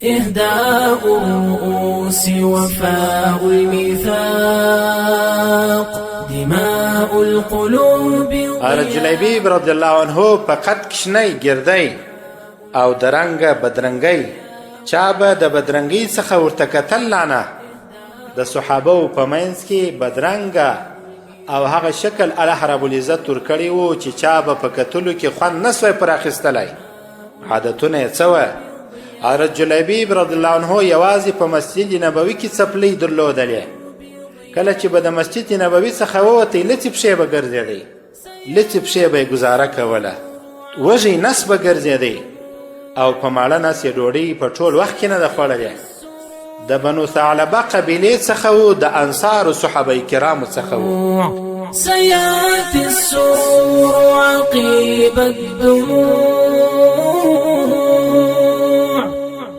إهداء الرؤوس وفاء الميثاق دماء القلوب. جلیبی رضی الله عنه په قد کشنی ګردی او درنګ بدرنګی چا به د بدرنګی څخه ورته کتل لانه د صحابه په منځ کې بدرنګه او هغه شکل الله رب العزت ورکړی و چې چا به په کتلو کې خوند نسوی پر اخیستلی. عادتونه یې څه وه؟ حضرت جلیبی رضی الله عنه یوازې په مسجد نبوي کې څپلۍ درلودلې. کله چې به د مسجد نبوي څخه ووتی لڅې پښې به ګرځېدی، لڅې پښې به یې ګزاره کوله، وږی نس به ګرځېدی او په ماړه نس یې ډوډۍ په ټول وخت کې نه ده خوړلې. د بنو ثعلبه قبیلې څخه و، د انصارو صحابه کرامو څخه و. سيأتي السرور عقيب الدموع،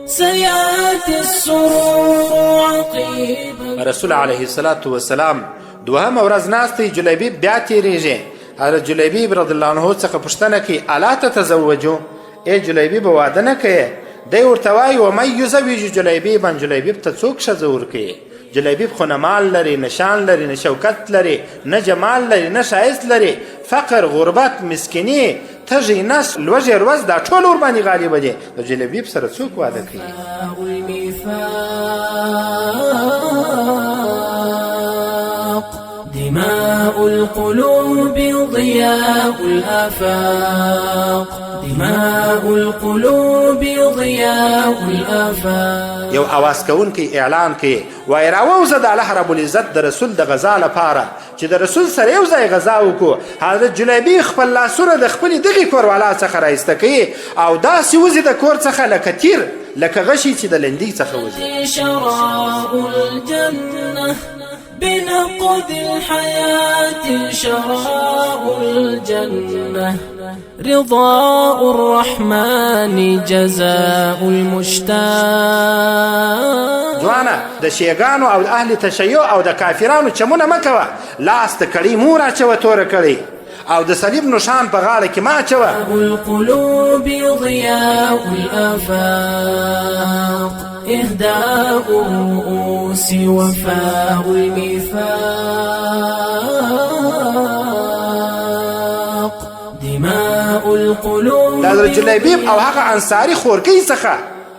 سيأتي السرور عقيب. رسول علیه الصلاة والسلام دوهمه ورځ ناست دی، جلیبیب بیا تېرېږي. حضرت جلیبیب رضی الله عنه څخه پوښتنه کوي الا تتزوجو؟ ای جلیبیب واده نه کوې؟ دی ورته وایي ومن یزوج جلیبیبا، جلیبیب ته څوک ښځه ورکوي؟ جلیبیب خو نه مال لري، نه شان لري، نه شوکت لري، نه جمال لري، نه ښایست لري. فقر، غربت، مسکیني، تږی نس، لوږې ورځ دا ټول ورباندې غالبه دي. د جلیبیب سره څوک واده کوي؟ دماء القلوب ضياء الآفاق، دماء القلوب ضياء الآفاق. یو اواز کوونکی اعلان کوي وایي راووځه د الله رب العزت د رسول د غذا لپاره چې د رسول سره یو ځای غذا وکړو. حضرت جلیبی خپل لاسونه د خپلې دغې کوروالا څخه رایسته کوي او داسې وځي د کور څخه لکه تیر، لکه غشي چې د لندۍ څخه وځي. شراب الجنة بنقد الحياة، شراب الجنة رضاء الرحمن جزاء المشتاق. ځوانه د شیګانو او د اهل تشیع او د کافرانو چمونه مه کوه. لاس د کړۍ مو راچوه توره کړۍ او د صلیب نښان په غاړه کې مه اچوه. القلوب ضياء الآفاق، إهداء الرؤوس وفاء الميثاق، دماء القلوب. د حضرت جلیبیب او هغه انصاري خورکۍ څخه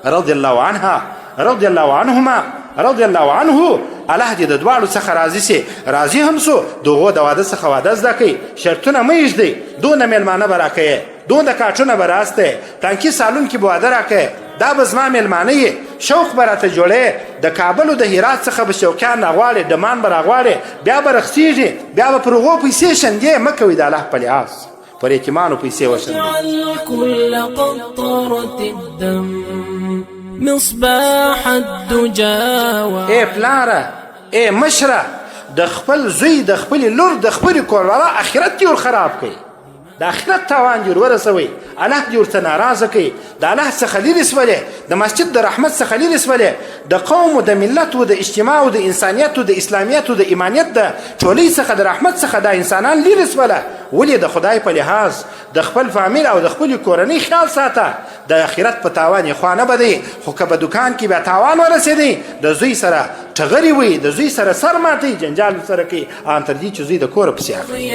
رضی الله عنها رضی الله عنهما رضی الله عنه الله دې د دواړو څخه راضي سي. راضي هم سو. دغو د واده څخه واده زده کوي، شرطونه مه ایږدئ. دونه میلمانه به راکوې، دونه کاټونه به راستئ، تانکي سالون کې به واده راکوې، دا به زما میلمانه یې، شوق به راته جوړې. د کابل او د هرات څخه به شوقیان راغواړې، ډمان به راغواړې، بیا به رخصېږي، بیا به پر هغو پیسې شندې. مه کوئ د الله په لحاظ پر یتیمانو پیسې وشندئ. كل قطرة الدم مصباح الدجا. ای پلاره، ای مشره، د خپل زوی، د خپلې لور، د خپلې کوروالا اخرت دې ور خراب کړي، د اخرت تاوان دې ور ورسوئ. الله دې ورته ناراضه کوي. د الله څخه لرې سولې، د مسجد د رحمت څخه لرې سولې، د قوم و د ملت و د اجتماع و د انسانیت و د اسلامیت و د ایمانیت د ټولۍ څخه د رحمت څخه دا انسانان لرې سوله. ولې د خدای په لحاظ د خپل فامیل او د خپلې کورنۍ خیال ساته. د اخرت په تاوان یې خوا نه بدی، خو که په دکان کې بیا تاوان ورسېدی، د زوی سره ټغرې وي، د زوی سره سر ماتوي، جنجال سره کوي، ان تر دې چې زوی د کوره پسې اخلي.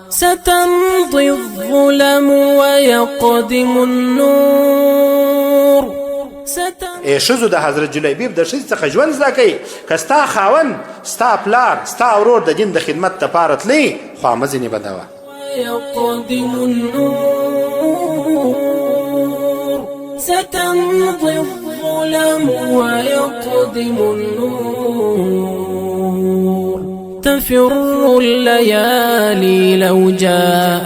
ستمضي الظلم ويقدم النور. ای ښځو د حضرت جلیبیب د ښځې څخه ژوند زده کوي. که ستا خاوند، ستا پلار، ستا ورور د دین د خدمت دپاره تللی، خوا مه ځینې بدوه. ويقدم النور، ستمضي الظلم ويقدم النور. تفر الليالي لو جاء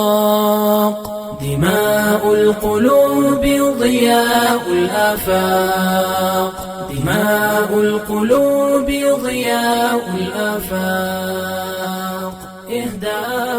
الإشراق، دماء القلوب ضياء الآفاق، دماء القلوب ضياء الآفاق، إهداء